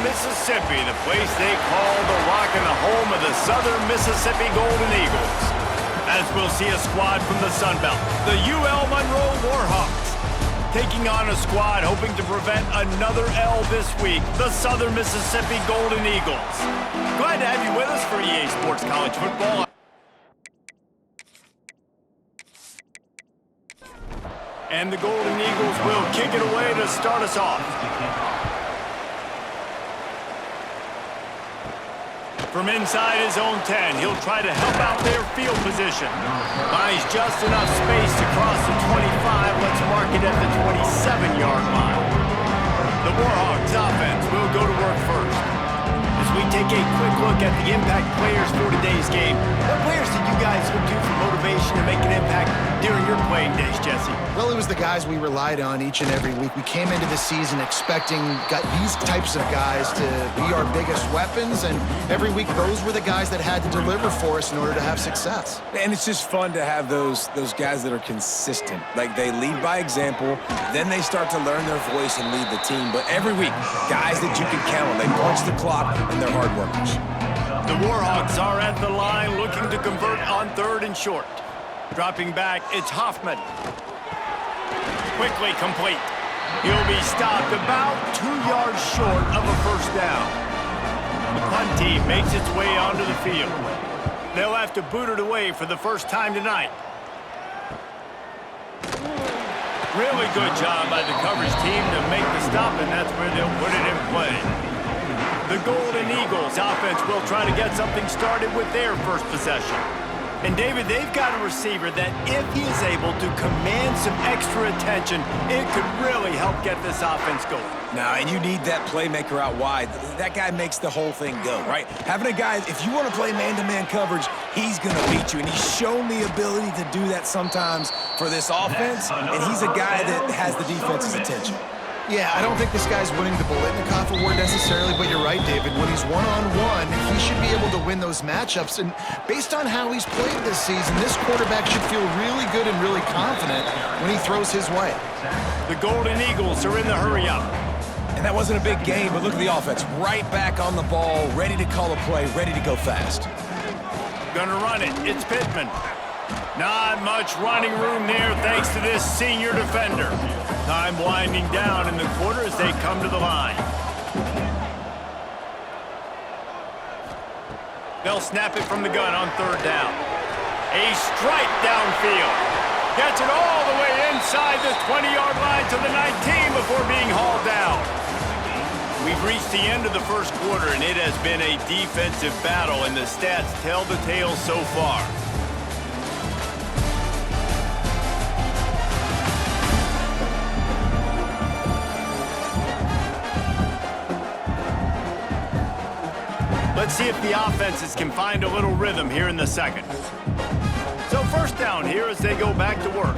Mississippi, the place they call the Rock and the home of the Southern Mississippi Golden Eagles. As we'll see a squad from the Sun Belt, the UL Monroe Warhawks, taking on a squad hoping to prevent another L this week, the Southern Mississippi Golden Eagles. Glad to have you with us for EA Sports College Football. And the Golden Eagles will kick it away to start us off. From inside his own 10, he'll try to help out their field position. Finds just enough space to cross the 25. Let's mark it at the 27-yard line. The Warhawks offense will go to work first. As we take a quick look at the impact players for today's game, what players did you guys look to for motivation to make an impact during your playing days, Jesse? Well, it was the guys we relied on each and every week. We came into the season expecting these types of guys to be our biggest weapons, and every week those were the guys that had to deliver for us in order to have success. And it's just fun to have those guys that are consistent. Like, they lead by example, then they start to learn their voice and lead the team. But every week, guys that you can count on. They punch the clock, and they're hard workers. The Warhawks are at the line looking to convert on 3rd and short. Dropping back, it's Hoffman. Quickly complete. He'll be stopped about 2 yards short of a first down. The punt team makes its way onto the field. They'll have to boot it away for the first time tonight. Really good job by the coverage team to make the stop, and that's where they'll put it in play. The Golden Eagles offense will try to get something started with their first possession. And, David, they've got a receiver that if he is able to command some extra attention, it could really help get this offense going. Now, and you need that playmaker out wide. That guy makes the whole thing go, right? Having a guy, if you want to play man-to-man coverage, he's going to beat you. And he's shown the ability to do that sometimes for this offense, and he's a guy that has the defense's attention. Yeah, I don't think this guy's winning the Bolitnikoff Award necessarily, but you're right, David. When he's one-on-one, he should be able to win those matchups. And based on how he's played this season, this quarterback should feel really good and really confident when he throws his way. The Golden Eagles are in the hurry-up. And that wasn't a big game, but look at the offense. Right back on the ball, ready to call a play, ready to go fast. Gonna run it. It's Pittman. Not much running room there thanks to this senior defender. Time winding down in the quarter as they come to the line. They'll snap it from the gun on 3rd down. A strike downfield. Gets it all the way inside the 20-yard line to the 19 before being hauled down. We've reached the end of the first quarter, and it has been a defensive battle, and the stats tell the tale so far. Let's see if the offenses can find a little rhythm here in the second. So first down here as they go back to work.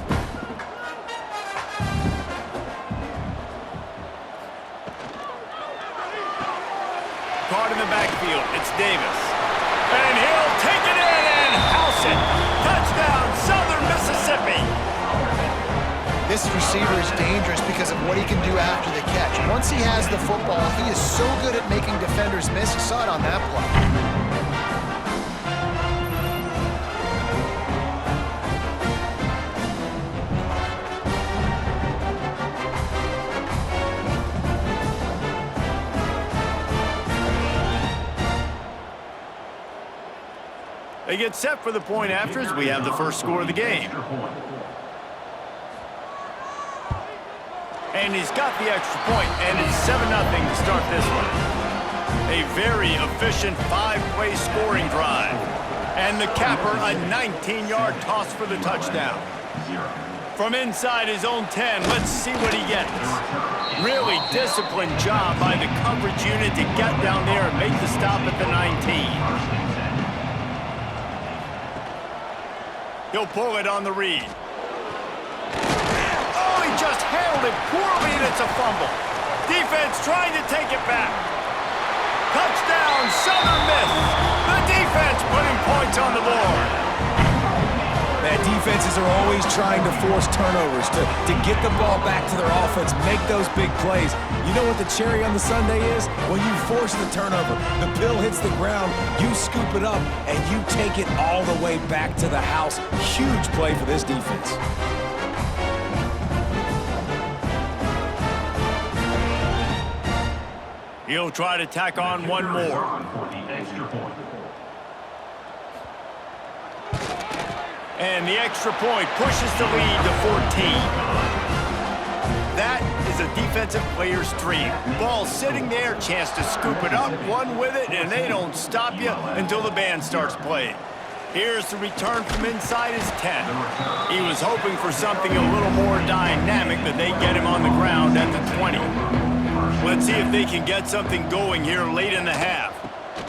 Caught in the backfield, it's Davis. And he'll take it in and house it. Touchdown, Southern Mississippi. This receiver is dangerous because of what he can do after the catch. Once he has the football, he is so good at making defenders miss. You saw it on that play. They get set for the point after as we have the first score of the game. And he's got the extra point, and it's 7-0 to start this one. A very efficient 5-play scoring drive. And the capper, a 19-yard toss for the touchdown. From inside his own 10, let's see what he gets. Really disciplined job by the coverage unit to get down there and make the stop at the 19. He'll pull it on the read. Oh, he just handled it poorly, and it's a fumble. Defense trying to take it back. Touchdown, Southern Miss. The defense putting points on the board. That defense defenses are always trying to force turnovers, to get the ball back to their offense, make those big plays. You know what the cherry on the sundae is? When you force the turnover, the pill hits the ground, you scoop it up, and you take it all the way back to the house. Huge play for this defense. He'll try to tack on one more. And the extra point pushes the lead to 14. That is a defensive player's dream. Ball sitting there, chance to scoop it up, run with it, and they don't stop you until the band starts playing. Here's the return from inside his 10. He was hoping for something a little more dynamic, but they get him on the ground at the 20. Let's see if they can get something going here late in the half.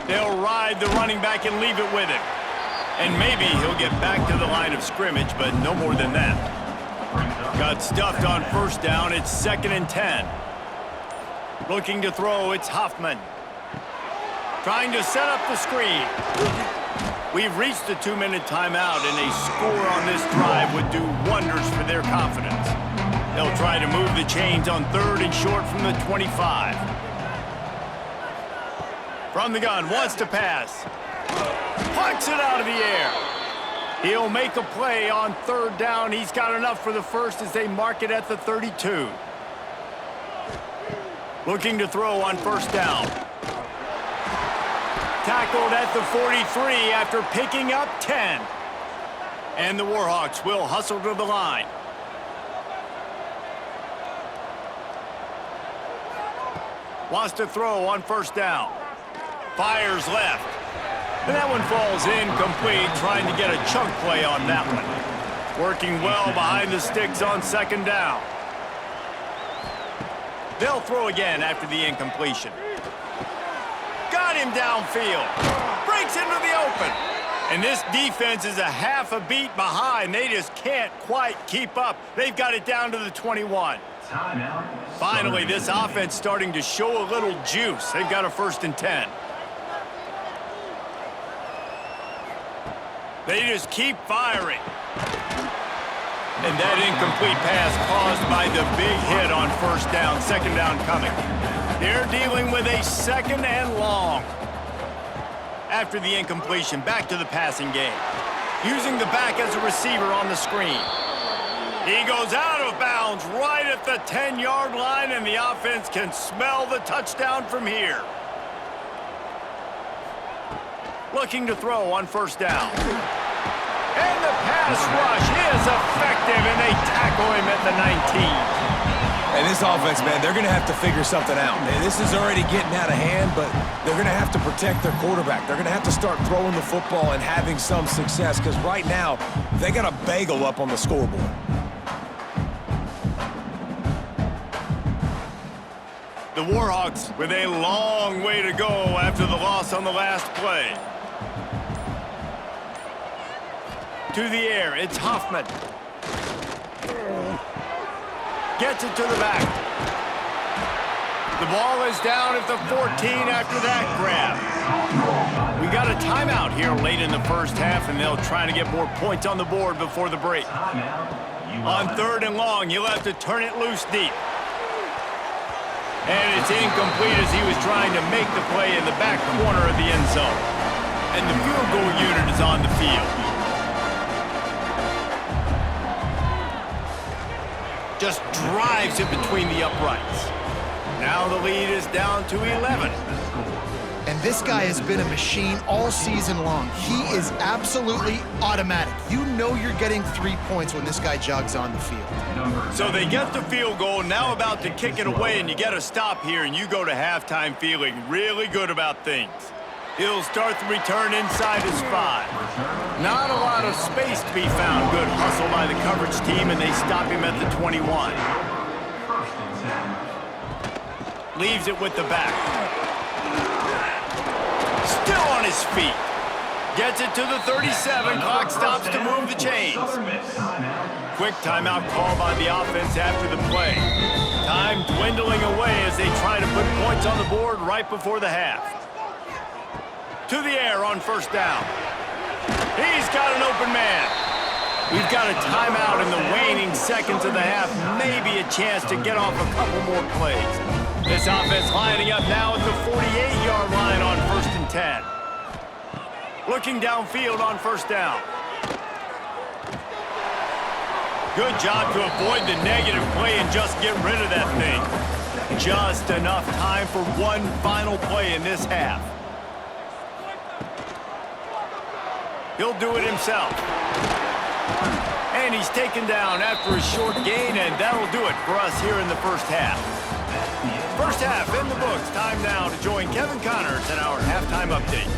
They'll ride the running back and leave it with him. And maybe he'll get back to the line of scrimmage, but no more than that. Got stuffed on first down. It's 2nd and 10. Looking to throw, it's Hoffman. Trying to set up the screen. We've reached the 2-minute timeout, and a score on this drive would do wonders for their confidence. They'll try to move the chains on 3rd and short from the 25. From the gun, wants to pass. Punts it out of the air. He'll make a play on 3rd down. He's got enough for the first as they mark it at the 32. Looking to throw on 1st down. Tackled at the 43 after picking up 10. And the Warhawks will hustle to the line. Wants to throw on 1st down. Fires left. And that one falls incomplete, trying to get a chunk play on that one. Working well behind the sticks on 2nd down. They'll throw again after the incompletion. Got him downfield. Breaks into the open. And this defense is a half a beat behind. They just can't quite keep up. They've got it down to the 21. Finally, this offense starting to show a little juice. They've got a 1st and 10. They just keep firing. And that incomplete pass caused by the big hit on 1st down. 2nd down coming. They're dealing with a 2nd and long. After the incompletion, back to the passing game. Using the back as a receiver on the screen. He goes out of bounds right at the 10-yard line, and the offense can smell the touchdown from here. Looking to throw on 1st down. And the pass rush is effective, and they tackle him at the 19. And this offense, man, they're going to have to figure something out. And this is already getting out of hand, but they're going to have to protect their quarterback. They're going to have to start throwing the football and having some success, because right now, they got a bagel up on the scoreboard. The Warhawks with a long way to go after the loss on the last play. To the air, it's Hoffman. Gets it to the back. The ball is down at the 14 after that grab. We got a timeout here late in the 1st half, and they'll try to get more points on the board before the break. On 3rd and long, you'll have to turn it loose deep. And it's incomplete as he was trying to make the play in the back corner of the end zone. And the field goal unit is on the field. Just drives it between the uprights. Now the lead is down to 11. And this guy has been a machine all season long. He is absolutely automatic. You know you're getting 3 points when this guy jogs on the field. So they get the field goal, now about to kick it away, and you get a stop here, and you go to halftime feeling really good about things. He'll start the return inside his 5. Not a lot of space to be found. Good hustle by the coverage team, and they stop him at the 21. Leaves it with the back. Still on his feet. Gets it to the 37. Clock stops to move the chains. Quick timeout call by the offense after the play. Time dwindling away as they try to put points on the board right before the half. To the air on 1st down. He's got an open man. We've got a timeout in the waning seconds of the half. Maybe a chance to get off a couple more plays. This offense lining up now at the 48-yard line on 1st and 10. Looking downfield on 1st down. Good job to avoid the negative play and just get rid of that thing. Just enough time for one final play in this half. He'll do it himself. And he's taken down after a short gain, and that'll do it for us here in the first half. First half in the books. Time now to join Kevin Connors in our halftime update.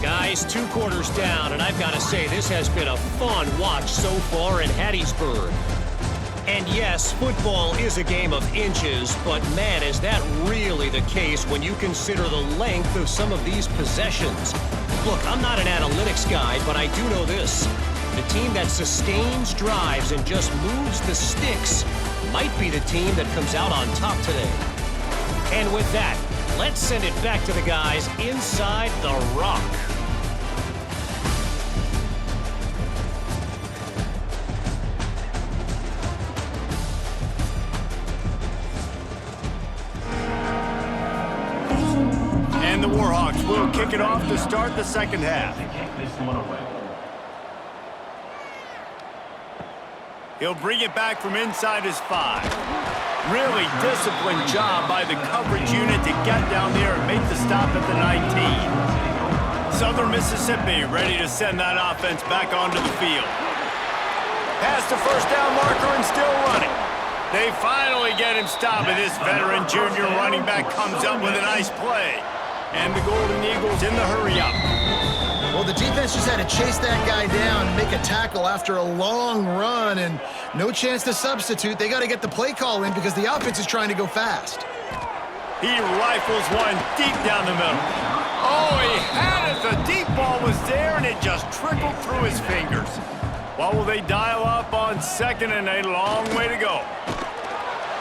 Guys, 2 quarters down, and I've got to say, this has been a fun watch so far in Hattiesburg. And yes, football is a game of inches, but man, is that really the case when you consider the length of some of these possessions. Look, I'm not an analytics guy, but I do know this. The team that sustains drives and just moves the sticks might be the team that comes out on top today. And with that, let's send it back to the guys inside the rock. And the Warhawks will kick it off to start the second half. He'll bring it back from inside his 5. Really disciplined job by the coverage unit to get down there and make the stop at the 19. Southern Mississippi ready to send that offense back onto the field. Past the first down marker and still running. They finally get him stopped, and this veteran junior running back comes up with a nice play. And the Golden Eagles in the hurry-up. Well, the defense just had to chase that guy down and make a tackle after a long run, and no chance to substitute. They got to get the play call in because the offense is trying to go fast. He rifles one deep down the middle. Oh, he had it. The deep ball was there, and it just trickled through his fingers. What will they dial up on 2nd and a long way to go?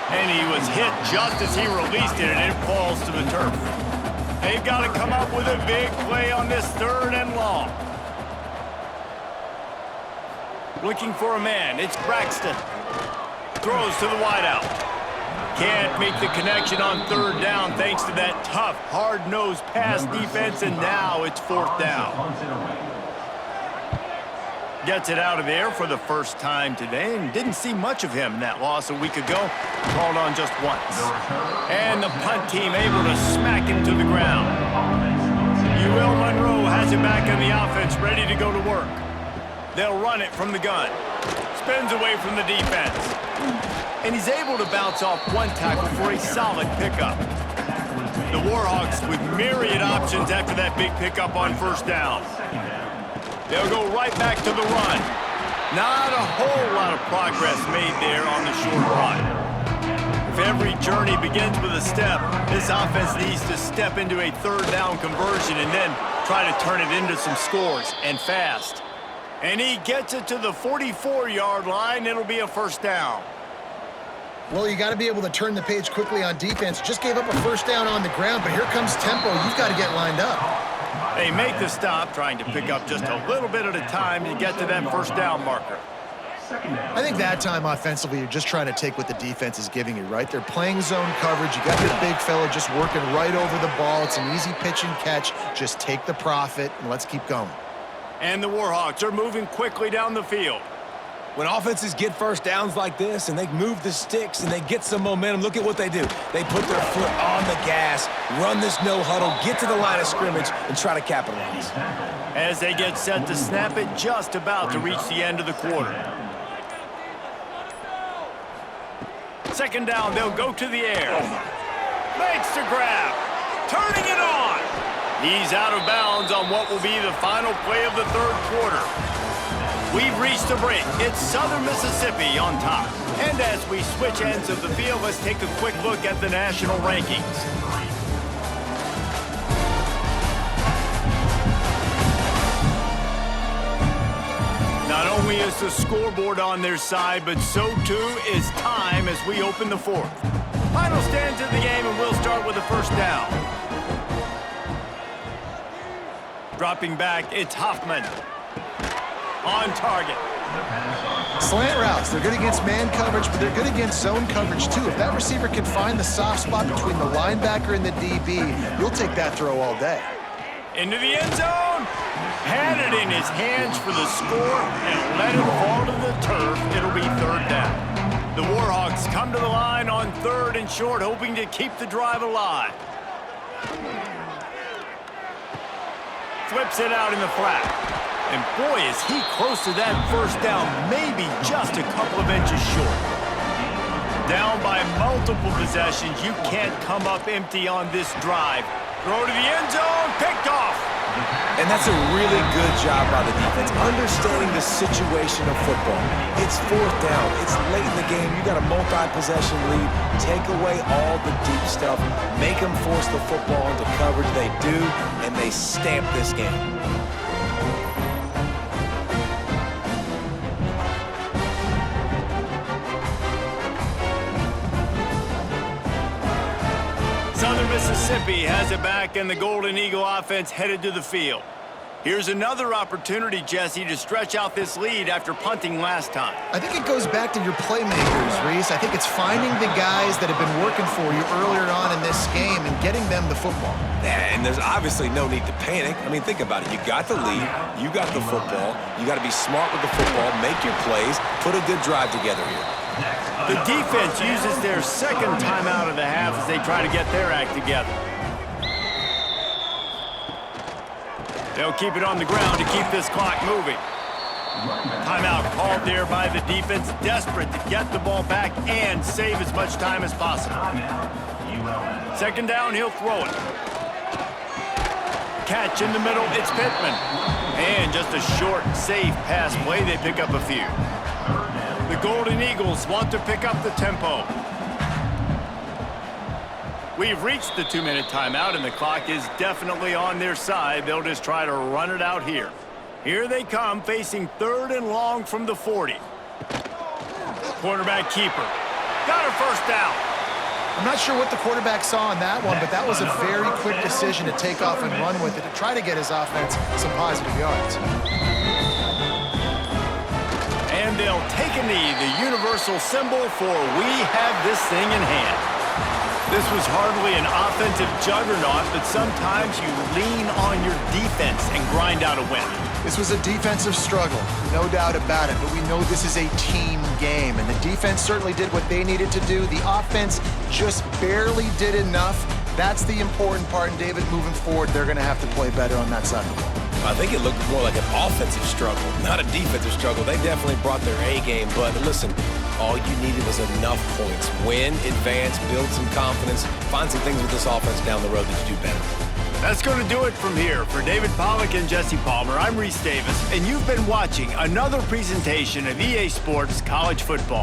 And he was hit just as he released it, and it falls to the turf. They've got to come up with a big play on this 3rd and long. Looking for a man. It's Braxton. Throws to the wideout. Can't make the connection on 3rd down thanks to that tough, hard-nosed pass defense, and now it's 4th down. Gets it out of there for the first time today, and didn't see much of him in that loss a week ago. Called on just once. And the punt team able to smack him to the ground. Monroe has it back in the offense, ready to go to work. They'll run it from the gun. Spins away from the defense. And he's able to bounce off one tackle for a solid pickup. The Warhawks with myriad options after that big pickup on 1st down. They'll go right back to the run. Not a whole lot of progress made there on the short run. If every journey begins with a step, this offense needs to step into a 3rd down conversion and then try to turn it into some scores, and fast. And he gets it to the 44-yard line. It'll be a 1st down. Well, you got to be able to turn the page quickly on defense. Just gave up a 1st down on the ground, but here comes tempo. You've got to get lined up. They make the stop, trying to pick up just a little bit at a time to get to that 1st down marker. I think that time offensively, you're just trying to take what the defense is giving you, right? They're playing zone coverage. You got your big fella just working right over the ball. It's an easy pitch and catch. Just take the profit, and let's keep going. And the Warhawks are moving quickly down the field. When offenses get 1st downs like this and they move the sticks and they get some momentum, look at what they do. They put their foot on the gas, run this no huddle, get to the line of scrimmage, and try to capitalize. As they get set to snap it, just about to reach the end of the quarter. 2nd down, they'll go to the air. Makes the grab. Turning it on. He's out of bounds on what will be the final play of the 3rd quarter. We've reached the break. It's Southern Mississippi on top. And as we switch ends of the field, let's take a quick look at the national rankings. Not only is the scoreboard on their side, but so too is time as we open the 4th. Final stands of the game, and we'll start with the 1st down. Dropping back, it's Hoffman. On target. Slant routes, they're good against man coverage, but they're good against zone coverage too. If that receiver can find the soft spot between the linebacker and the DB, you'll take that throw all day. Into the end zone. Had it in his hands for the score and let it fall to the turf. It'll be third down. The Warhawks come to the line on 3rd and short, hoping to keep the drive alive. Flips it out in the flat. And boy, is he close to that first down, maybe just a couple of inches short. Down by multiple possessions, you can't come up empty on this drive. Throw to the end zone, picked off. And that's a really good job by the defense, understanding the situation of football. It's 4th down. It's late in the game. You got a multi-possession lead. Take away all the deep stuff. Make them force the football into coverage. They do, and they stamp this game. Southern Mississippi has it back, and the Golden Eagle offense headed to the field. Here's another opportunity, Jesse, to stretch out this lead after punting last time. I think it goes back to your playmakers, Reese. I think it's finding the guys that have been working for you earlier on in this game and getting them the football. Yeah, and there's obviously no need to panic. I mean, think about it. You got the lead. You got the football. You got to be smart with the football, make your plays, put a good drive together here. The defense uses their 2nd timeout of the half as they try to get their act together. They'll keep it on the ground to keep this clock moving. Timeout called there by the defense, desperate to get the ball back and save as much time as possible. 2nd down, he'll throw it. Catch in the middle, it's Pittman. And just a short, safe pass play, they pick up a few. The Golden Eagles want to pick up the tempo. We've reached the 2-minute timeout, and the clock is definitely on their side. They'll just try to run it out here. Here they come, facing 3rd and long from the 40. Quarterback keeper. Got a first down. I'm not sure what the quarterback saw on that one, but that was a very quick decision to take off and run with it to try to get his offense some positive yards. And they'll take a knee, the universal symbol for we have this thing in hand. This was hardly an offensive juggernaut, but sometimes you lean on your defense and grind out a win. This was a defensive struggle, no doubt about it, but we know this is a team game, and the defense certainly did what they needed to do. The offense just barely did enough. That's the important part, and David, moving forward, they're going to have to play better on that side of the ball. I think it looked more like an offensive struggle, not a defensive struggle. They definitely brought their A game, but listen, all you needed was enough points. Win, advance, build some confidence, find some things with this offense down the road that you do better. That's going to do it from here. For David Pollack and Jesse Palmer, I'm Reese Davis, and you've been watching another presentation of EA Sports College Football.